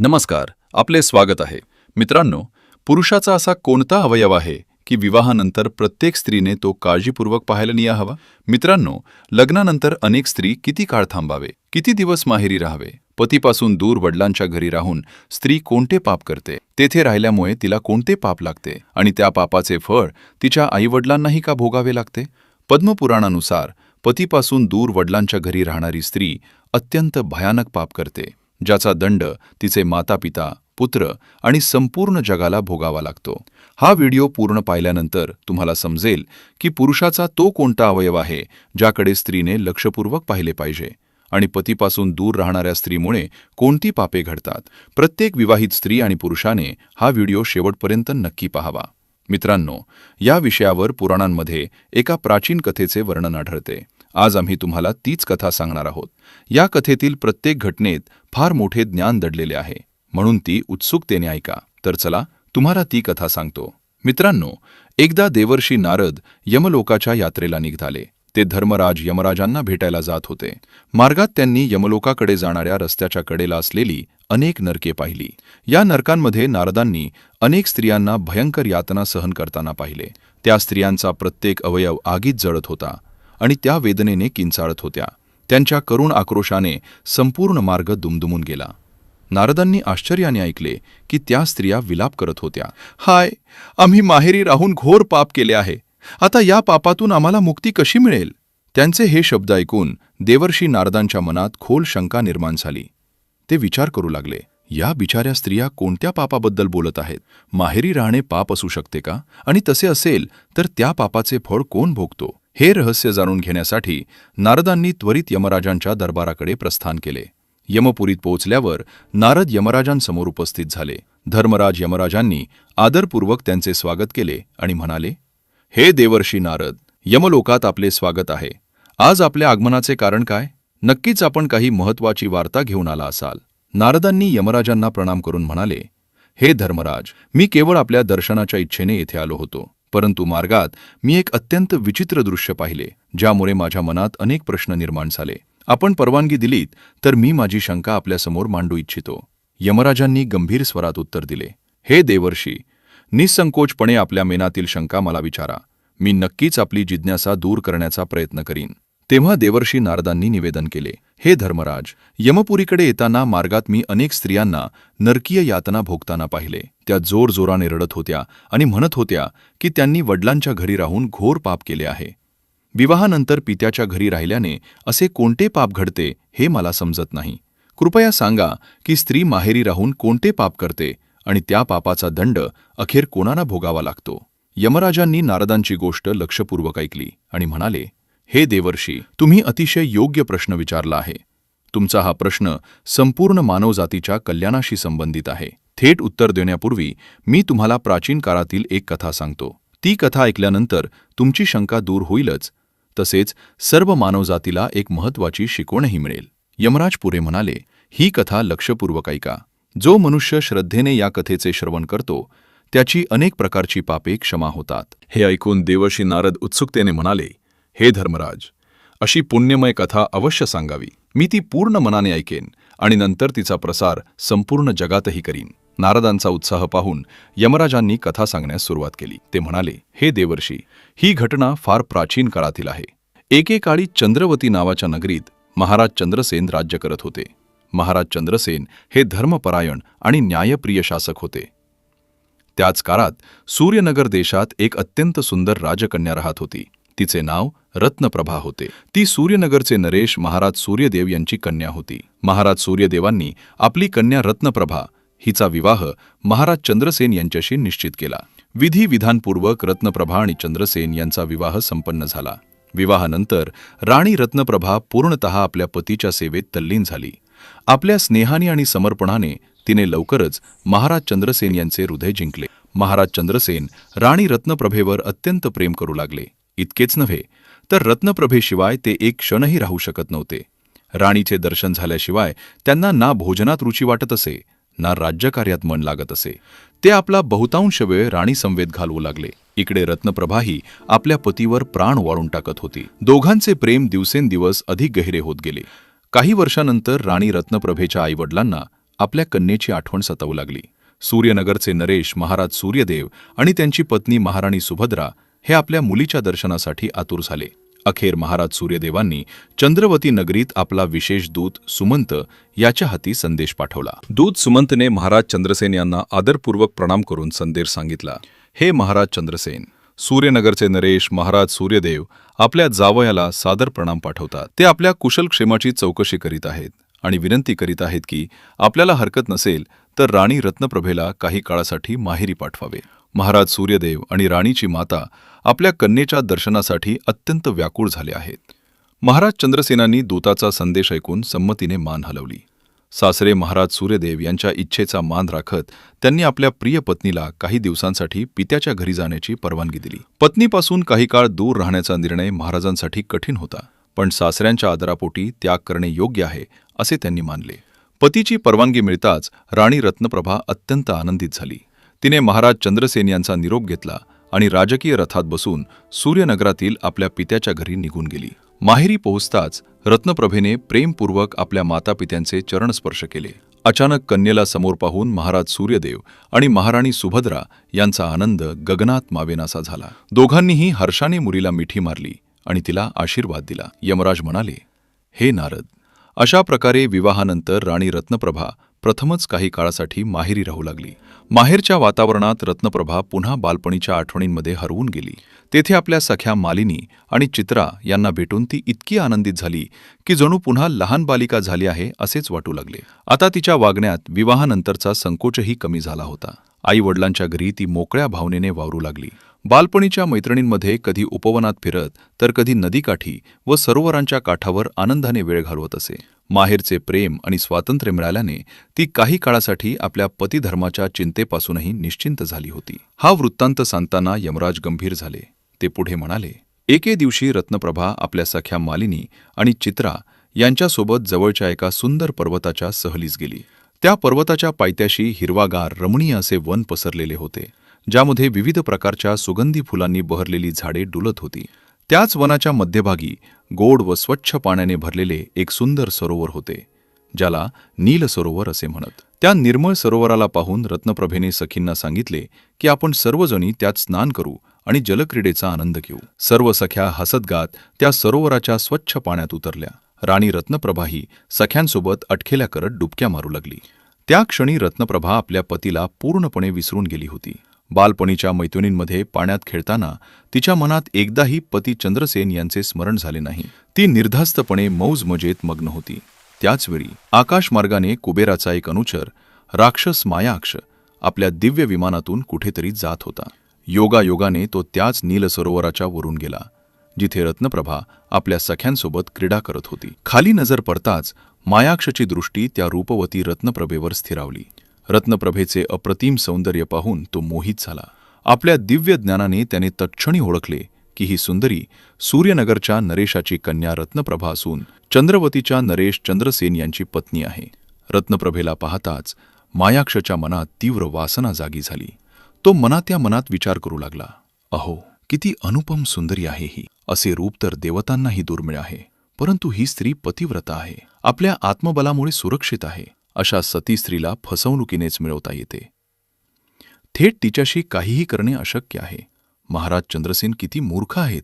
नमस्कार, आपले स्वागत आहे. मित्रांनो, पुरुषाचा असा कोणता अवयव आहे की विवाहानंतर प्रत्येक स्त्रीने तो काळजीपूर्वक पाहायला नाही हवा? मित्रांनो, लग्नानंतर अनेक स्त्री किती काळ थांबावे, किती दिवस माहेरी राहावे, पतीपासून दूर वडिलांच्या घरी राहून स्त्री कोणते पाप करते, तेथे राहिल्यामुळे तिला कोणते पाप लागते आणि त्या पापाचे फळ तिच्या आईवडिलांनाही का भोगावे लागते? पद्मपुराणानुसार पतीपासून दूर वडिलांच्या घरी राहणारी स्त्री अत्यंत भयानक पाप करते, ज्याचा दंड तिचे मातापिता, पुत्र आणि संपूर्ण जगाला भोगावा लागतो. हा व्हिडिओ पूर्ण पाहिल्यानंतर तुम्हाला समजेल की पुरुषाचा तो कोणता अवयव आहे ज्याकडे स्त्रीने लक्षपूर्वक पाहिले पाहिजे आणि पतीपासून दूर राहणाऱ्या स्त्रीमुळे कोणती पापे घडतात. प्रत्येक विवाहित स्त्री आणि पुरुषाने हा व्हिडिओ शेवटपर्यंत नक्की पाहावा. मित्रांनो, या विषयावर पुराणांमध्ये एका प्राचीन कथेचे वर्णन आढळते. आज आम्ही तुम्हाला तीच कथा सांगणार आहोत. या कथेतील प्रत्येक घटनेत फार मोठे ज्ञान दडलेले आहे, म्हणून ती उत्सुकतेने ऐका. तर चला तुम्हाला ती कथा सांगतो. मित्रांनो, एकदा देवर्षी नारद यमलोकाच्या यात्रेला निघाले. ते धर्मराज यमराजांना भेटायला जात होते. मार्गात त्यांनी यमलोकाकडे जाणाऱ्या रस्त्याच्या कडेला असलेली अनेक नरके पाहिली. या नरकांमध्ये नारदांनी अनेक स्त्रियांना भयंकर यातना सहन करताना पाहिले. त्या स्त्रियांचा प्रत्येक अवयव आगीत जळत होता आणि त्या वेदनेने किंचाळत होत्या. त्यांच्या करुण आक्रोशाने संपूर्ण मार्ग दुमदुमून गेला. नारदांनी आश्चर्याने ऐकले की त्या स्त्रिया विलाप करत होत्या. हाय, आम्ही माहेरी राहून घोर पाप केले आहे. आता या पापातून आम्हाला मुक्ती कशी मिळेल? त्यांचे हे शब्द ऐकून देवर्षी नारदांच्या मनात खोल शंका निर्माण झाली. ते विचार करू लागले, या बिचाऱ्या स्त्रिया कोणत्या पापाबद्दल बोलत आहेत? माहेरी राहणे पाप असू शकते का? आणि तसे असेल तर त्या पापाचे फळ कोण भोगतो? हे रहस्य जाणून घेण्यासाठी नारदांनी त्वरित यमराजांच्या दरबाराकडे प्रस्थान केले. यमपुरीत पोहोचल्यावर नारद यमराजांसमोर उपस्थित झाले. धर्मराज यमराजांनी आदरपूर्वक त्यांचे स्वागत केले आणि म्हणाले, हे देवर्षी नारद, यमलोकात आपले स्वागत आहे. आज आपल्या आगमनाचे कारण काय? नक्कीच आपण काही महत्त्वाची वार्ता घेऊन आला असाल. नारदांनी यमराजांना प्रणाम करून म्हणाले, हे धर्मराज, मी केवळ आपल्या दर्शनाच्या इच्छेने येथे आलो होतो. परंतु मार्गात मी एक अत्यंत विचित्र दृश्य पाहिले, ज्यामुळे माझ्या मनात अनेक प्रश्न निर्माण झाले. आपण परवानगी दिलीत तर मी माझी शंका आपल्यासमोर मांडू इच्छितो. यमराजांनी गंभीर स्वरात उत्तर दिले, हे देवर्षी, निसंकोचपणे आपल्या मनातील शंका मला विचारा. मी नक्कीच आपली जिज्ञासा दूर करण्याचा प्रयत्न करीन. तेव्हा देवर्षी नारदांनी निवेदन केले, हे धर्मराज, यमपुरीकडे येताना मार्गात मी अनेक स्त्रियांना नरकीय यातना भोगताना पाहिले. त्या जोरजोराने रडत होत्या आणि म्हणत होत्या की त्यांनी वडिलांच्या घरी राहून घोर पाप केले आहे. विवाहानंतर पित्याच्या घरी राहिल्याने असे कोणते पाप घडते हे मला समजत नाही. कृपया सांगा की स्त्री माहेरी राहून कोणते पाप करते आणि त्या पापाचा दंड अखेर कोणाला भोगावा लागतो? यमराजांनी नारदांची गोष्ट लक्षपूर्वक ऐकली आणि म्हणाले, हे देवर्षी, तुम्ही अतिशय योग्य प्रश्न विचारला आहे. तुमचा हा प्रश्न संपूर्ण मानवजातीच्या कल्याणाशी संबंधित आहे. थेट उत्तर देण्यापूर्वी मी तुम्हाला प्राचीन काळातील एक कथा सांगतो. ती कथा ऐकल्यानंतर तुमची शंका दूर होईलच, तसेच सर्व मानवजातीला एक महत्त्वाची शिकवणही मिळेल. यमराज पुढे म्हणाले, ही कथा लक्षपूर्वक ऐका. जो मनुष्य श्रद्धेने या कथेचे श्रवण करतो त्याची अनेक प्रकारची पापे क्षमा होतात. हे ऐकून देवर्षी नारद उत्सुकतेने म्हणाले, हे धर्मराज, अशी पुण्यमय कथा अवश्य सांगावी. मी ती पूर्ण मनाने ऐकेन आणि नंतर तिचा प्रसार संपूर्ण जगातही करीन. नारदांचा उत्साह पाहून यमराजांनी कथा सांगण्यास सुरुवात केली. ते म्हणाले, हे देवर्षी, ही घटना फार प्राचीन काळातील आहे. एकेकाळी चंद्रवती नावाच्या नगरीत महाराज चंद्रसेन राज्य करत होते. महाराज चंद्रसेन हे धर्मपरायण आणि न्यायप्रिय शासक होते. त्याच काळात सूर्यनगर देशात एक अत्यंत सुंदर राजकन्या राहत होती. तिचे नाव रत्नप्रभा होते. ती सूर्यनगरचे नरेश महाराज सूर्यदेव यांची कन्या होती. महाराज सूर्यदेवांनी आपली कन्या रत्नप्रभा हिचा विवाह महाराज चंद्रसेन यांच्याशी निश्चित केला. विधिविधानपूर्वक रत्नप्रभा आणि चंद्रसेन यांचा विवाह संपन्न झाला. विवाहानंतर राणी रत्नप्रभा पूर्णतः आपल्या पतीच्या सेवेत तल्लीन झाली. आपल्या स्नेहाने आणि समर्पणाने तिने लवकरच महाराज चंद्रसेन यांचे हृदय जिंकले. महाराज चंद्रसेन राणी रत्नप्रभेवर अत्यंत प्रेम करू लागले. इतकेच नव्हे तर रत्नप्रभेशिवाय ते एक क्षणही राहू शकत नव्हते. राणीचे दर्शन झाल्याशिवाय त्यांना ना भोजनात रुची वाटत असे, ना राज्यकार्यात मन लागत असे. ते आपला बहुतांश वेळ राणी समवेत घालवू लागले. इकडे रत्नप्रभाही आपल्या पतीवर प्राण वाळून टाकत होती. दोघांचे प्रेम दिवसेंदिवस अधिक गहिरे होत गेले. काही वर्षानंतर राणी रत्नप्रभेच्या आईवडिलांना आपल्या कन्येची आठवण सतावू लागली. सूर्यनगरचे नरेश, महाराज सूर्यदेव आणि त्यांची पत्नी महाराणी सुभद्रा हे आपल्या मुलीच्या दर्शनासाठी आतुर झाले. अखेर महाराज सूर्यदेवांनी चंद्रवती नगरीत आपला विशेष दूत सुमंत याच्या हाती संदेश पाठवला. दूत सुमंतने महाराज चंद्रसेन यांना आदरपूर्वक प्रणाम करून संदेश सांगितला. हे महाराज चंद्रसेन, सूर्यनगरचे नरेश महाराज सूर्यदेव आपल्या जावयाला सादर प्रणाम पाठवतात. ते आपल्या कुशलक्षेमाची चौकशी करीत आहेत आणि विनंती करीत आहेत की आपल्याला हरकत नसेल तर राणी रत्नप्रभेला काही काळासाठी माहेरी पाठवावे. महाराज सूर्यदेव आणि राणीची माता आपल्या कन्येच्या दर्शनासाठी अत्यंत व्याकुळ झाले आहेत. महाराज चंद्रसेनांनी दूताचा संदेश ऐकून संमतीने मान हलवली. सासरे महाराज सूर्यदेव यांच्या इच्छेचा मान राखत त्यांनी आपल्या प्रिय पत्नीला काही दिवसांसाठी पित्याच्या घरी जाण्याची परवानगी दिली. पत्नीपासून काही काळ दूर राहण्याचा निर्णय महाराजांसाठी कठीण होता, पण सासऱ्यांच्या आदरापोटी त्याग करणे योग्य आहे असे त्यांनी मानले. पतीची परवानगी मिळताच राणी रत्नप्रभा अत्यंत आनंदित झाली. तिने महाराज चंद्रसेन यांचा निरोप घेतला आणि राजकीय रथात बसून सूर्यनगरातील आपल्या पित्याच्या घरी निघून गेली. माहेरी पोहोचताच रत्नप्रभेने प्रेमपूर्वक आपल्या मातापित्यांचे चरणस्पर्श केले. अचानक कन्येला समोर पाहून महाराज सूर्यदेव आणि महाराणी सुभद्रा यांचा आनंद गगनात मावेनासा झाला. दोघांनीही हर्षाने मुलीला मिठी मारली आणि तिला आशीर्वाद दिला. यमराज म्हणाले, हे नारद, अशा प्रकारे विवाहानंतर राणी रत्नप्रभा प्रथमच काही काळासाठी माहेरी राहू लागली. माहेरच्या वातावरणात रत्नप्रभा पुन्हा बालपणीच्या आठवणींमध्ये हरवून गेली. तेथे आपल्या सख्या मालिनी आणि चित्रा यांना भेटून ती इतकी आनंदित झाली की जणू पुन्हा लहान बालिका झाली आहे असेच वाटू लागले. आता तिच्या वागण्यात विवाहानंतरचा संकोचही कमी झाला होता. आई-वडिलांच्या घरी ती मोकळ्या भावनेने वावरू लागली. बालपणीच्या मैत्रिणींमध्ये कधी उपवनात फिरत तर कधी नदीकाठी व सरोवरांच्या काठावर आनंदाने वेळ घालवत असे. माहेरचे प्रेम आणि स्वातंत्र्य मिळाल्याने ती काही काळासाठी आपल्या पतिधर्माच्या चिंतेपासूनही निश्चिंत झाली होती. हा वृत्तांत सांगताना यमराज गंभीर झाले. ते पुढे म्हणाले, एके दिवशी रत्नप्रभा आपल्या सख्या मालिनी आणि चित्रा यांच्यासोबत जवळच्या एका सुंदर पर्वताच्या सहलीस गेली. त्या पर्वताच्या पायथ्याशी हिरवागार रमणीय असे वन पसरलेले होते, ज्यामध्ये विविध प्रकारच्या सुगंधी फुलांनी बहरलेली झाडे डुलत होती. त्याच वनाच्या मध्यभागी गोड व स्वच्छ पाण्याने भरलेले एक सुंदर सरोवर होते, ज्याला नील सरोवर असे म्हणत. त्या निर्मळ सरोवराला पाहून रत्नप्रभेने सखींना सांगितले की आपण सर्वजणी त्यात स्नान करू आणि जलक्रीडेचा आनंद घेऊ. सर्व सख्या हसतगात त्या सरोवराच्या स्वच्छ पाण्यात उतरल्या. राणी रत्नप्रभाही सख्यांसोबत अटखेल्या करत डुबक्या मारू लागली. त्या क्षणी रत्नप्रभा आपल्या पतीला पूर्णपणे विसरून गेली होती. बालपणीच्या मैत्रिणींमध्ये पाण्यात खेळताना तिच्या मनात एकदाही पती चंद्रसेन यांचे स्मरण झाले नाही. ती निर्धास्तपणे मौज-मजेत मग्न होती. त्याचवेळी आकाशमार्गाने कुबेराचा एक अनुचर राक्षस मायाक्ष आपल्या दिव्य विमानातून कुठेतरी जात होता. योगायोगाने तो त्याच नील सरोवराच्या वरून गेला, जिथे रत्नप्रभा आपल्या सख्यांसोबत क्रीडा करत होती. खाली नजर पडताच मायाक्षची दृष्टी त्या रूपवती रत्नप्रभेवर स्थिरावली. रत्नप्रभेचे अप्रतिम सौंदर्य पाहून तो मोहित झाला. आपल्या दिव्य ज्ञानाने त्याने तत्क्षणी ओळखले की ही सुंदरी सूर्यनगरच्या नरेशाची कन्या रत्नप्रभा असून चंद्रवतीच्या नरेश चंद्रसेन यांची पत्नी आहे. रत्नप्रभेला पाहताच मायाक्षच्या मनात तीव्र वासना जागी झाली. तो मनात्या मनात विचार करू लागला, अहो, किती अनुपम सुंदरी आहे ही. असे रूप तर देवतांनाही दुर्मिळ आहे, परंतु ही स्त्री पतिव्रता आहे, आपल्या आत्मबलामुळे सुरक्षित आहे. अशा सती स्त्रीला फसवणुकीनेच मिळवता येते. थेट तिच्याशी काहीही करणे अशक्य आहे. महाराज चंद्रसेन किती मूर्ख आहेत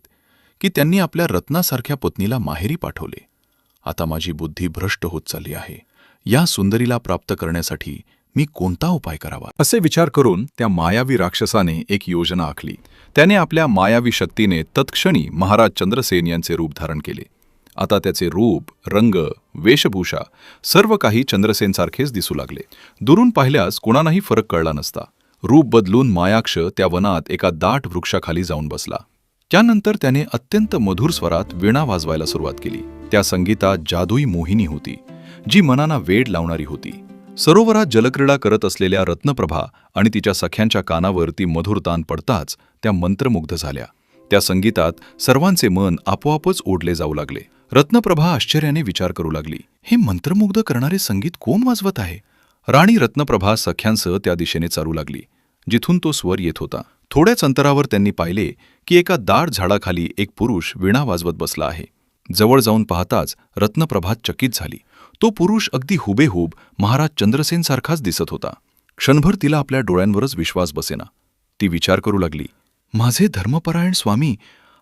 की त्यांनी आपल्या रत्नासारख्या पत्नीला माहेरी पाठवले. आता माझी बुद्धी भ्रष्ट होत चालली आहे. या सुंदरीला प्राप्त करण्यासाठी मी कोणता उपाय करावा, असे विचार करून त्या मायावी राक्षसाने एक योजना आखली. त्याने आपल्या मायावी शक्तीने तत्क्षणी महाराज चंद्रसेन यांचे रूप धारण केले. आता त्याचे रूप, रंग, वेशभूषा सर्व काही चंद्रसेनसारखेच दिसू लागले. दुरून पाहिल्यास कोणालाही फरक कळला नसता. रूप बदलून मायाक्ष त्या वनात एका दाट वृक्षाखाली जाऊन बसला. त्यानंतर त्याने अत्यंत मधुर स्वरात वीणा वाजवायला सुरुवात केली. त्या संगीतात जादुई मोहिनी होती, जी मनाला वेड लावणारी होती. सरोवरात जलक्रीडा करत असलेल्या रत्नप्रभा आणि तिच्या सख्यांच्या कानावर ती मधुर तान पडताच त्या मंत्रमुग्ध झाल्या. त्या संगीतात सर्वांचे मन आपोआपच ओढले जाऊ लागले. रत्नप्रभा आश्चर्याने विचार करू लागली, हे मंत्रमुग्ध करणारे संगीत कोण वाजवत आहे? राणी रत्नप्रभा सख्यांसह त्या दिशेने चालू लागली, जिथून तो स्वर येत होता. थोड्याच अंतरावर त्यांनी पाहिले की एका दाट झाडाखाली एक पुरुष वीणा वाजवत बसला आहे. जवळ जाऊन पाहताच रत्नप्रभा चकित झाली. तो पुरुष अगदी हुबेहूब महाराज चंद्रसेनसारखाच दिसत होता. क्षणभर तिला आपल्या डोळ्यांवरच विश्वास बसेना. ती विचार करू लागली, माझे धर्मपरायण स्वामी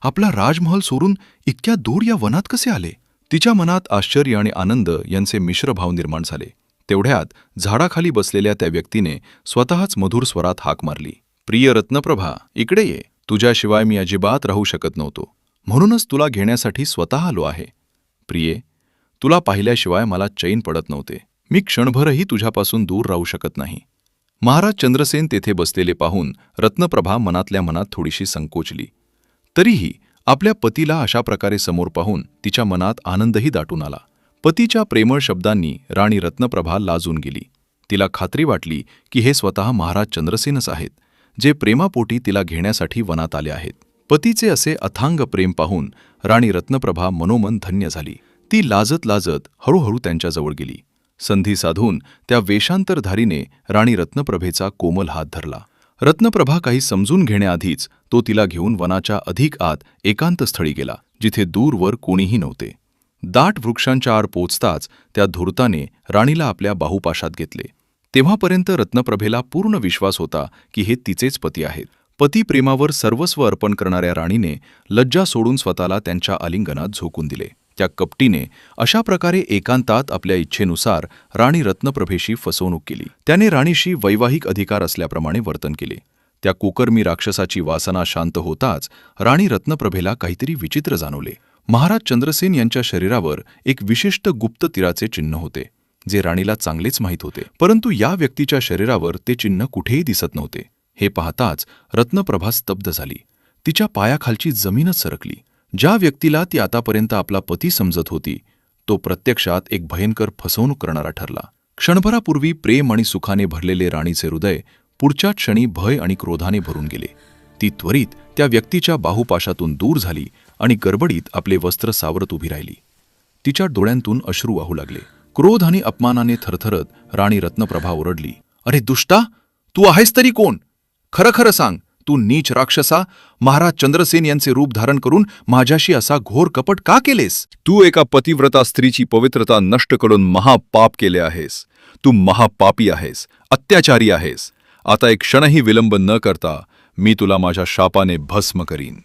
आपला राजमहल सोडून इतक्या दूर या वनात कसे आले? तिच्या मनात आश्चर्य आणि आनंद यांचे मिश्र भाव निर्माण झाले. तेवढ्यात झाडाखाली बसलेल्या त्या व्यक्तीने स्वतःच मधुर स्वरात हाक मारली, प्रिय रत्नप्रभा, इकडे ये. तुझ्याशिवाय मी अजिबात राहू शकत नव्हतो, म्हणूनच तुला घेण्यासाठी स्वतः आलो आहे. प्रिये, तुला पाहिल्याशिवाय मला चैन पडत नव्हते. मी क्षणभरही तुझ्यापासून दूर राहू शकत नाही. महाराज चंद्रसेन तेथे बसलेले पाहून रत्नप्रभा मनातल्या मनात थोडीशी संकोचली. तरीही आपल्या पतीला अशा प्रकारे समोर पाहून तिच्या मनात आनंदही दाटून आला. पतीच्या प्रेमळ शब्दांनी राणी रत्नप्रभा लाजून गेली. तिला खात्री वाटली की हे स्वतः महाराज चंद्रसेनच आहेत, जे प्रेमापोटी तिला घेण्यासाठी वनात आले आहेत. पतीचे असे अथांग प्रेम पाहून राणी रत्नप्रभा मनोमन धन्य झाली. ती लाजत लाजत हळूहळू त्यांच्याजवळ गेली. संधी साधून त्या वेषांतरधारीने राणी रत्नप्रभेचा कोमल हात धरला. रत्नप्रभा काही समजून घेण्याआधीच तो तिला घेऊन वनाच्या अधिक आत एकांत स्थळी गेला, जिथे दूरवर कोणीही नव्हते. दाट वृक्षांच्या आड पोचताच त्या धूर्ताने राणीला आपल्या बाहुपाशात घेतले. तेव्हापर्यंत रत्नप्रभेला पूर्ण विश्वास होता की हे तिचेच पती आहेत. पतीप्रेमावर सर्वस्व अर्पण करणाऱ्या राणीने लज्जा सोडून स्वतःला त्यांच्या आलिंगनात झोकून दिले. त्या कपटीने अशा प्रकारे एकांतात आपल्या इच्छेनुसार राणी रत्नप्रभेशी फसवणूक केली. त्याने राणीशी वैवाहिक अधिकार असल्याप्रमाणे वर्तन केले. त्या कुकर्मी राक्षसाची वासना शांत होताच राणी रत्नप्रभेला काहीतरी विचित्र जाणवले. महाराज चंद्रसेन यांच्या शरीरावर एक विशिष्ट गुप्त तिराचे चिन्ह होते, जे राणीला चांगलेच माहीत होते. परंतु या व्यक्तीच्या शरीरावर ते चिन्ह कुठेही दिसत नव्हते. हे पाहताच रत्नप्रभा स्तब्ध झाली. तिच्या पायाखालची जमीनच सरकली. ज्या व्यक्तीला ती आतापर्यंत आपला पती समजत होती, तो प्रत्यक्षात एक भयंकर फसवणूक करणारा ठरला. क्षणभरापूर्वी प्रेम आणि सुखाने भरलेले राणीचे हृदय पुढच्या क्षणी भय आणि क्रोधाने भरून गेले. ती त्वरित त्या व्यक्तीच्या बाहुपाशातून दूर झाली आणि गडबडीत आपले वस्त्र सावरत उभी राहिली. तिच्या डोळ्यांतून अश्रू वाहू लागले. क्रोध आणि अपमानाने थरथरत राणी रत्नप्रभा ओरडली, अरे दुष्टा, तू आहेस तरी कोण? खरं खरं सांग, तू नीच राक्षसा, महाराज चंद्रसेन यांचे रूप धारण करून माझ्याशी असा घोर कपट का केलेस? तू एका पतिव्रता स्त्रीची पवित्रता नष्ट करून महापाप केले आहेस. तू महापापी आहेस, अत्याचारी आहेस. आता एक क्षणही विलंब न करता मी तुला माझ्या शापाने भस्म करीन.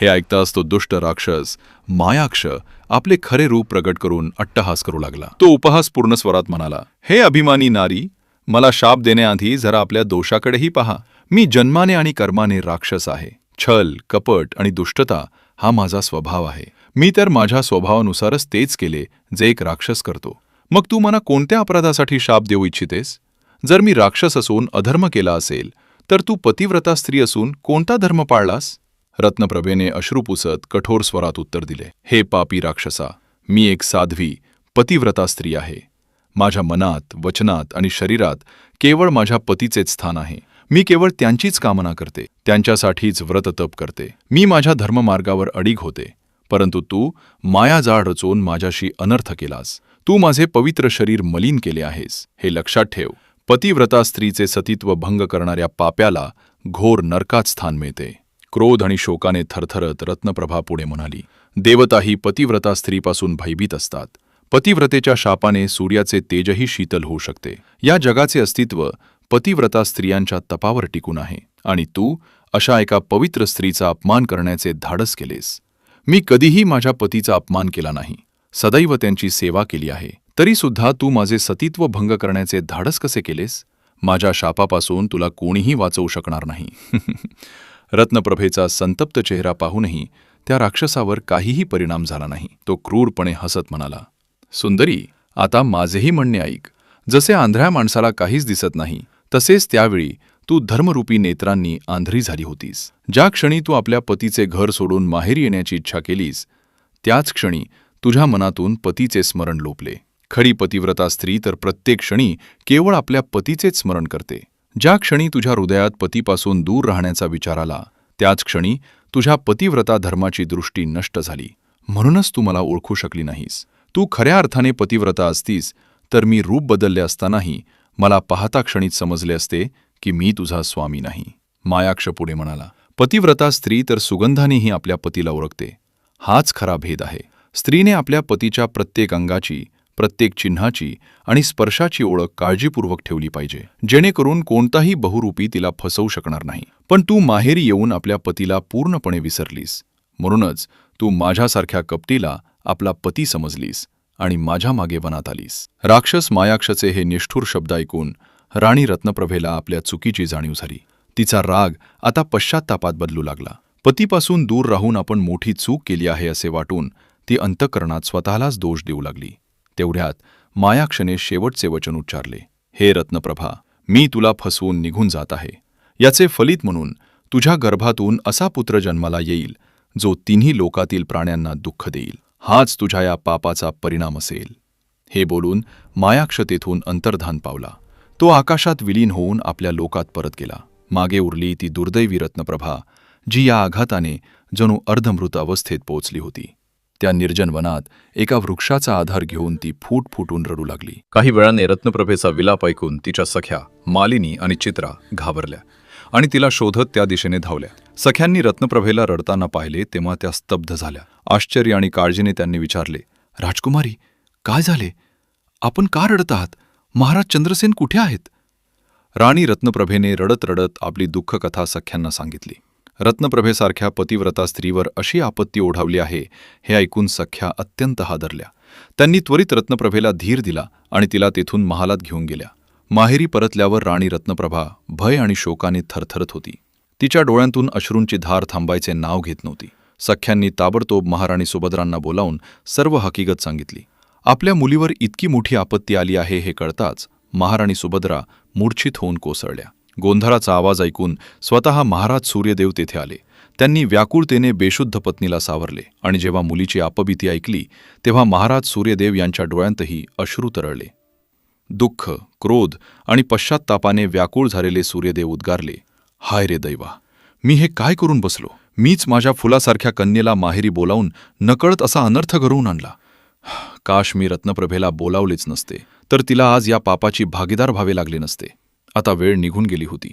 हे ऐकताच तो दुष्ट राक्षस मायाक्ष आपले खरे रूप प्रगट करून अट्टहास करू लागला. तो उपहासपूर्ण स्वरात म्हणाला, हे अभिमानी नारी, मला शाप देण्याआधी जरा आपल्या दोषाकडेही पहा. मी जन्माने आणि कर्माने राक्षस आहे. छल, कपट आणि दुष्टता हा माझा स्वभाव आहे. मी तर माझ्या स्वभावानुसारच तेच केले जे एक राक्षस करतो. मग तू मला कोणत्या अपराधासाठी शाप देऊ इच्छितेस? जर मी राक्षस असून अधर्म केला असेल, तर तू पतिव्रता स्त्री असून कोणता धर्म पाळलास? रत्नप्रभेने अश्रू पुसत कठोर स्वरात उत्तर दिले, हे पापी राक्षसा, मी एक साध्वी पतिव्रता स्त्री आहे. माझ्या मनात, वचनात आणि शरीरात केवळ माझ्या पतीचेच स्थान आहे. मी केवळ त्यांचीच कामना करते, त्यांच्यासाठीच व्रततप करते. मी माझ्या धर्ममार्गावर अडीग होते. परंतु तू मायाजाळ रचून माझ्याशी अनर्थ केलास. तू माझे पवित्र शरीर मलिन केले आहेस. हे लक्षात ठेव. पतिव्रता स्त्रीचे सतीत्व भंग करणाऱ्या पाप्याला घोर नरकात स्थान मिळते. क्रोध आणि शोकाने थरथरत रत्नप्रभा पुढे म्हणाली, देवताही पतिव्रता स्त्रीपासून भयभीत असतात. पतिव्रतेच्या शापाने सूर्याचे तेजही शीतल होऊ शकते. या जगाचे अस्तित्व पतिव्रता स्त्रियांच्या तपावर टिकून आहे, आणि तू अशा एका पवित्र स्त्रीचा अपमान करण्याचे धाडस केलेस. मी कधीही माझ्या पतीचा अपमान केला नाही, सदैव त्यांची सेवा केली आहे. तरी सुद्धा तू माझे सतीत्व भंग करण्याचे धाडस कसे केलेस? माझ्या शापापासून तुला कोणीही वाचवू शकणार नाही. रत्नप्रभेचा संतप्त चेहरा पाहूनही त्या राक्षसावर काहीही परिणाम झाला नाही. तो क्रूरपणे हसत म्हणाला, सुंदरी, आता माझेही म्हणणे ऐक. जसे आंधळ्या माणसाला काहीच दिसत नाही, तसेच त्यावेळी तू धर्मरूपी नेत्रांनी आंधळी झाली होतीस. ज्या क्षणी तू आपल्या पतीचे घर सोडून माहेरी येण्याची इच्छा केलीस, त्याच क्षणी तुझ्या मनातून पतीचे स्मरण लोपले. खरी पतिव्रता स्त्री तर प्रत्येक क्षणी केवळ आपल्या पतीचेच स्मरण करते. ज्या क्षणी तुझ्या हृदयात पतीपासून दूर राहण्याचा विचार आला, त्याच क्षणी तुझ्या पतिव्रता धर्माची दृष्टी नष्ट झाली. म्हणूनच तू मला ओळखू शकली नाहीस. तू खऱ्या अर्थाने पतिव्रता असतीस तर मी रूप बदलले असतानाही मला पाहता क्षणीच समजले असते की मी तुझा स्वामी नाही. मायाक्ष पुढे म्हणाला, पतिव्रता स्त्री तर सुगंधानेही आपल्या पतीला ओळखते. हाच खरा भेद आहे. स्त्रीने आपल्या पतीच्या प्रत्येक अंगाची, प्रत्येक चिन्हाची आणि स्पर्शाची ओळख काळजीपूर्वक ठेवली पाहिजे, जेणेकरून कोणताही बहुरूपी तिला फसवू शकणार नाही. पण तू माहेरी येऊन आपल्या पतीला पूर्णपणे विसरलीस. म्हणूनच तू माझ्यासारख्या कपटीला आपला पती समजलीस आणि माझ्या मागे वनात आलीस. राक्षस मायाक्षचे हे निष्ठुर शब्द ऐकून राणी रत्नप्रभेला आपल्या चुकीची जाणीव झाली. तिचा राग आता पश्चात्तापात बदलू लागला. पतीपासून दूर राहून आपण मोठी चूक केली आहे असे वाटून ती अंतःकरणात स्वतःलाच दोष देऊ लागली. तेवढ्यात मायाक्षने शेवटचे वचन उच्चारले, हे रत्नप्रभा, मी तुला फसवून निघून जात आहे. याचे फलित म्हणून तुझ्या गर्भातून असा पुत्र जन्माला येईल जो तिन्ही लोकातील प्राण्यांना दुःख देईल. हाच तुझ्या या पापाचा परिणाम असेल. हे बोलून मायाक्ष तेथून अंतर्धान पावला. तो आकाशात विलीन होऊन आपल्या लोकात परत गेला. मागे उरली ती दुर्दैवी रत्नप्रभा, जी या आघाताने जणू अर्धमृत अवस्थेत पोहोचली होती. त्या निर्जन वनात एका वृक्षाचा आधार घेऊन ती फूटफुटून रडू लागली. काही वेळाने रत्नप्रभेचा विलाप ऐकून तिच्या सख्या मालिनी आणि चित्रा घाबरल्या आणि तिला शोधत त्या दिशेने धावल्या. सख्यांनी रत्नप्रभेला रडताना पाहिले तेव्हा त्या स्तब्ध झाल्या. आश्चर्य आणि काळजीने त्यांनी विचारले, राजकुमारी, काय झाले? आपण का रडत आहात? महाराज चंद्रसेन कुठे आहेत? राणी रत्नप्रभेने रडत रडत आपली दुःखकथा सख्यांना सांगितली. रत्नप्रभेसारख्या पतिव्रता स्त्रीवर अशी आपत्ती ओढावली आहे हे ऐकून सख्या अत्यंत हादरल्या. त्यांनी त्वरित रत्नप्रभेला धीर दिला आणि तिला तेथून महालात घेऊन गेल्या. माहेरी परतल्यावर राणी रत्नप्रभा भय आणि शोकाने थरथरत होती. तिच्या डोळ्यांतून अश्रूंची धार थांबायचे नाव घेत नव्हती. सख्यांनी ताबडतोब महाराणी सुभद्रांना बोलावून सर्व हकीकत सांगितली. आपल्या मुलीवर इतकी मोठी आपत्ती आली आहे हे कळताच महाराणी सुभद्रा मूर्छित होऊन कोसळल्या. गोंधळाचा आवाज ऐकून स्वतः महाराज सूर्यदेव तेथे आले. त्यांनी व्याकुळतेने बेशुद्ध पत्नीला सावरले आणि जेव्हा मुलीची अपभीती ऐकली तेव्हा महाराज सूर्यदेव यांच्या डोळ्यांतही अश्रू तरळले. दुःख, क्रोध आणि पश्चात्तापाने व्याकुळ झालेले सूर्यदेव उद्गारले, हाय रे दैवा, मी हे काय करून बसलो? मीच माझ्या फुलासारख्या कन्येला माहेरी बोलावून नकळत असा अनर्थ घडवून आणला. काश मी रत्नप्रभेला बोलावलेच नसते, तर तिला आज या पापाची भागीदार व्हावे लागले नसते. आता वेळ निघून गेली होती.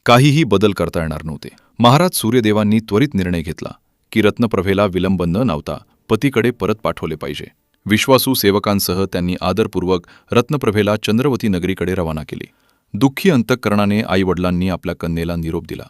काहीही बदल करता येणार नव्हते. महाराज सूर्यदेवांनी त्वरित निर्णय घेतला की रत्नप्रभेला विलंब न लावता पतीकडे परत पाठवले पाहिजे. विश्वासू सेवकांसह त्यांनी आदरपूर्वक रत्नप्रभेला चंद्रवती नगरीकडे रवाना केले. दुःखी अंतःकरणाने आईवडिलांनी आपल्या कन्येला निरोप दिला.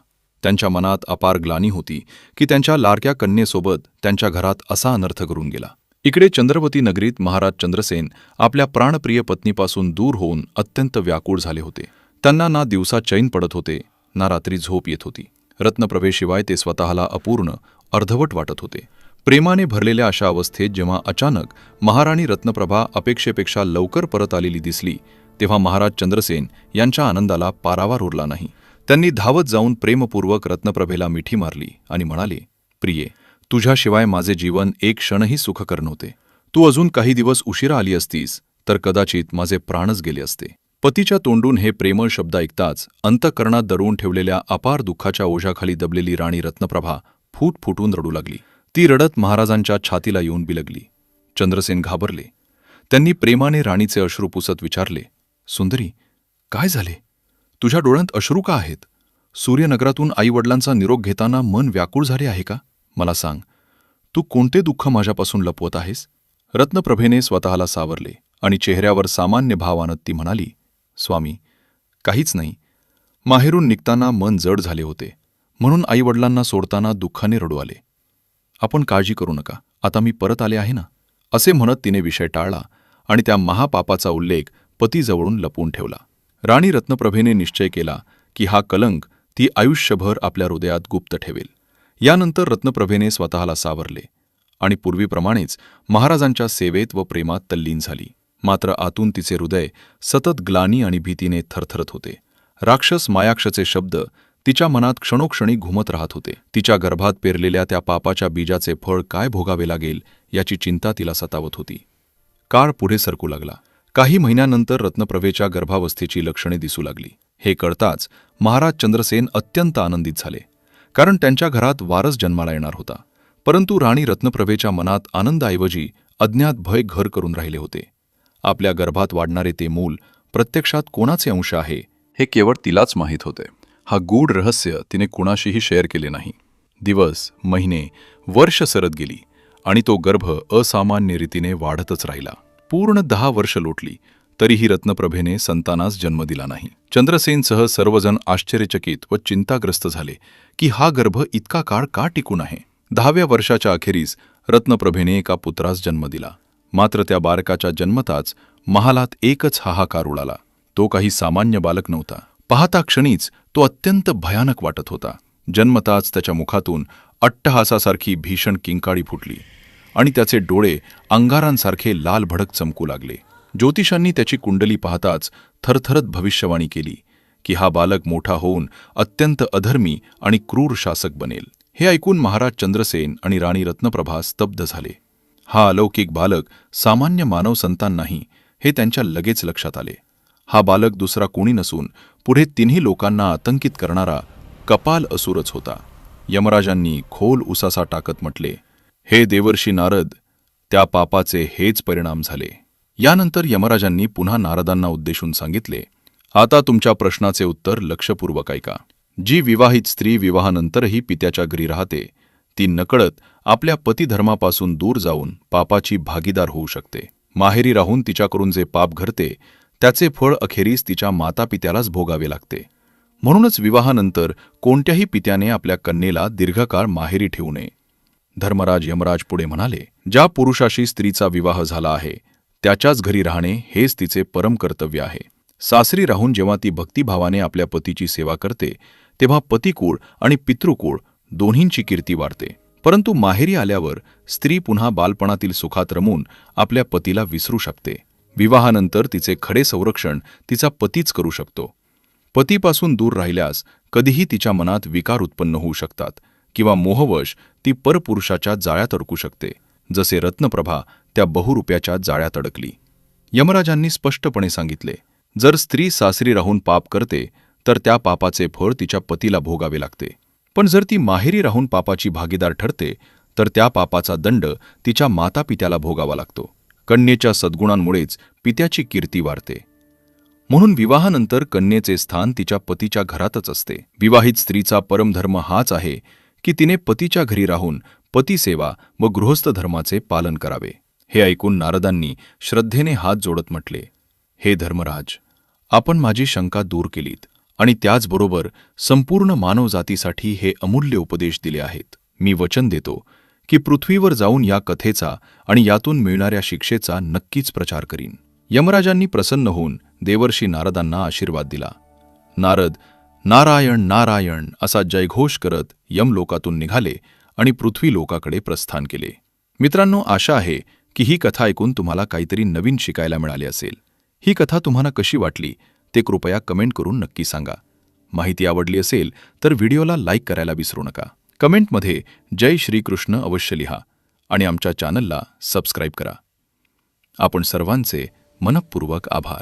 त्यांच्या मनात अपार ग्लानी होती की त्यांच्या लाडक्या कन्येसोबत त्यांच्या घरात असा अनर्थ करून गेला. इकडे चंद्रवती नगरीत महाराज चंद्रसेन आपल्या प्राणप्रिय पत्नीपासून दूर होऊन अत्यंत व्याकुळ झाले होते. त्यांना ना दिवसा चैन पडत होते ना रात्री झोप येत होती. रत्नप्रभेशिवाय ते स्वतःला अपूर्ण, अर्धवट वाटत होते. प्रेमाने भरलेल्या अशा अवस्थेत जेव्हा अचानक महाराणी रत्नप्रभा अपेक्षेपेक्षा लवकर परत आलेली दिसली तेव्हा महाराज चंद्रसेन यांच्या आनंदाला पारावार उरला नाही. त्यांनी धावत जाऊन प्रेमपूर्वक रत्नप्रभेला मिठी मारली आणि म्हणाले, प्रिये, तुझ्याशिवाय माझे जीवन एक क्षणही सुखकर नव्हते. तू अजून काही दिवस उशिरा आली असतीस तर कदाचित माझे प्राणच गेले असते. पतीच्या तोंडून हे प्रेमळ शब्द ऐकताच अंतःकरणात दडवून ठेवलेल्या अपार दुःखाच्या ओझ्याखाली दबलेली राणी रत्नप्रभा फूटफुटून रडू लागली. ती रडत महाराजांच्या छातीला येऊन बिलगली. चंद्रसेन घाबरले. त्यांनी प्रेमाने राणीचे अश्रू पुसत विचारले, सुंदरी, काय झाले? तुझ्या डोळ्यात अश्रू का आहेत? सूर्यनगरातून आईवडिलांचा निरोप घेताना मन व्याकुळ झाले आहे का? मला सांग, तू कोणते दुःख माझ्यापासून लपवत आहेस? रत्नप्रभेने स्वतःला सावरले आणि चेहऱ्यावर सामान्य भाव आणत ती म्हणाली, स्वामी, काहीच नाही. माहेरून निघताना मन जड झाले होते, म्हणून आईवडिलांना सोडताना दुःखाने रडू आले. आपण काळजी करू नका, आता मी परत आले आहे ना. असे म्हणत तिने विषय टाळला आणि त्या महापापाचा उल्लेख पतीजवळून लपवून ठेवला. राणी रत्नप्रभेने निश्चय केला की हा कलंक ती आयुष्यभर आपल्या हृदयात गुप्त ठेवेल. यानंतर रत्नप्रभेने स्वतःला सावरले आणि पूर्वीप्रमाणेच महाराजांच्या सेवेत व प्रेमात तल्लीन झाली. मात्र आतून तिचे हृदय सतत ग्लानी आणि भीतीने थरथरत होते. राक्षस मायाक्षचे शब्द तिच्या मनात क्षणोक्षणी घुमत राहत होते. तिच्या गर्भात पेरलेल्या त्या पापाच्या बीजाचे फळ काय भोगावे लागेल याची चिंता तिला सतावत होती. काळ पुढे सरकू लागला. काही महिन्यानंतर रत्नप्रभेच्या गर्भावस्थेची लक्षणे दिसू लागली. हे कळताच महाराज चंद्रसेन अत्यंत आनंदित झाले, कारण त्यांच्या घरात वारस जन्माला येणार होता. परंतु राणी रत्नप्रभेच्या मनात आनंदाऐवजी अज्ञात भय घर करून राहिले होते. आपल्या गर्भात वाढणारे ते मूल प्रत्यक्षात कोणाचे अंश आहे हे केवळ तिलाच माहीत होते. हा गूढ रहस्य तिने कुणाशीही शेअर केले नाही. दिवस, महिने, वर्ष सरत गेली आणि तो गर्भ असामान्य रीतीने वाढतच राहिला. पूर्ण 10 वर्ष लोटली तरीही रत्नप्रभेने संतानास जन्म दिला नाही. चंद्रसेनसह सर्वजण आश्चर्यचकित व चिंताग्रस्त झाले की हा गर्भ इतका काळ का टिकून आहे. 10व्या वर्षाच्या अखेरीस रत्नप्रभेने एका पुत्रास जन्म दिला. मात्र त्या बालकाच्या जन्मताच महालात एकच हाहाकार उडाला. तो काही सामान्य बालक नव्हता. पाहता क्षणीच तो अत्यंत भयानक वाटत होता. जन्मताच त्याच्या मुखातून अट्टहासासारखी भीषण किंकाळी फुटली आणि त्याचे डोळे अंगारांसारखे लाल भडक चमकू लागले. ज्योतिषांनी त्याची कुंडली पाहताच थरथरत भविष्यवाणी केली की हा बालक मोठा होऊन अत्यंत अधर्मी आणि क्रूर शासक बनेल. हे ऐकून महाराज चंद्रसेन आणि राणी रत्नप्रभा स्तब्ध झाले. हा अलौकिक बालक सामान्य मानव संतान नाही हे त्यांच्या लगेच लक्षात आले. हा बालक दुसरा कोणी नसून पुढे तिन्ही लोकांना आतंकित करणारा कपाल असुरच होता. यमराजांनी खोल उसासा टाकत म्हटले, हे देवर्षी नारद, त्या पापाचे हेच परिणाम झाले. यानंतर यमराजांनी पुन्हा नारदांना उद्देशून सांगितले, आता तुमच्या प्रश्नाचे उत्तर लक्षपूर्वक ऐका. जी विवाहित स्त्री विवाहानंतरही पित्याच्या घरी राहते ती नकळत आपल्या पतिधर्मापासून दूर जाऊन पापाची भागीदार होऊ शकते. माहेरी राहून तिच्याकडून जे पाप घडते त्याचे फळ अखेरीस तिच्या मातापित्यालाच भोगावे लागते. म्हणूनच विवाहानंतर कोणत्याही पित्याने आपल्या कन्येला दीर्घकाळ माहेरी ठेवू नये. धर्मराज यमराज पुढे म्हणाले, ज्या पुरुषाशी स्त्रीचा विवाह झाला आहे त्याच्याच घरी राहणे हेच तिचे परम कर्तव्य आहे. सासरी राहून जेव्हा ती भक्तिभावाने आपल्या पतीची सेवा करते तेव्हा पतिकुळ आणि पितृकुळ दोन्हींची कीर्ती वाढते. परंतु माहेरी आल्यावर स्त्री पुन्हा बालपणातील सुखात रमून आपल्या पतीला विसरू शकते. विवाहानंतर तिचे खरे संरक्षण तिचा पतीच करू शकतो. पतीपासून दूर राहिल्यास कधीही तिच्या मनात विकार उत्पन्न होऊ शकतात किंवा मोहवश ती परपुरुषाच्या जाळ्यात अडकू शकते, जसे रत्नप्रभा त्या बहुरूप्याच्या जाळ्यात अडकली. यमराजांनी स्पष्टपणे सांगितले, जर स्त्री सासरी राहून पाप करते तर त्या पापाचे फळ तिच्या पतीला भोगावे लागते. पण जर ती माहेरी राहून पापाची भागीदार ठरते तर त्या पापाचा दंड तिच्या मातापित्याला भोगावा लागतो. कन्येच्या सद्गुणांमुळेच पित्याची कीर्ती वाढते. म्हणून विवाहानंतर कन्येचे स्थान तिच्या पतीच्या घरातच असते. विवाहित स्त्रीचा परमधर्म हाच आहे की तिने पतीच्या घरी राहून पतिसेवा व गृहस्थ धर्माचे पालन करावे. हे ऐकून नारदांनी श्रद्धेने हात जोडत म्हटले, हे धर्मराज, आपण माझी शंका दूर केलीत आणि त्याचबरोबर संपूर्ण मानवजातीसाठी हे अमूल्य उपदेश दिले आहेत. मी वचन देतो की पृथ्वीवर जाऊन या कथेचा आणि यातून मिळणाऱ्या शिक्षेचा नक्कीच प्रचार करीन. यमराजांनी प्रसन्न होऊन देवर्षी नारदांना आशीर्वाद दिला. नारद नारायण नारायण असा जयघोष करत यमलोकातून निघाले आणि पृथ्वी लोकाकडे प्रस्थान केले. मित्रांनो, आशा आहे की ही कथा ऐकून तुम्हाला काहीतरी नवीन शिकायला मिळाले असेल. ही कथा तुम्हाला कशी वाटली ते कृपया कमेंट करून नक्की सांगा. माहिती आवडली असेल तर व्हिडिओला लाईक करायला विसरू नका. कमेंटमध्ये जय श्रीकृष्ण अवश्य लिहा आणि आमच्या चॅनलला सबस्क्राईब करा. आपण सर्वांचे मनःपूर्वक आभार.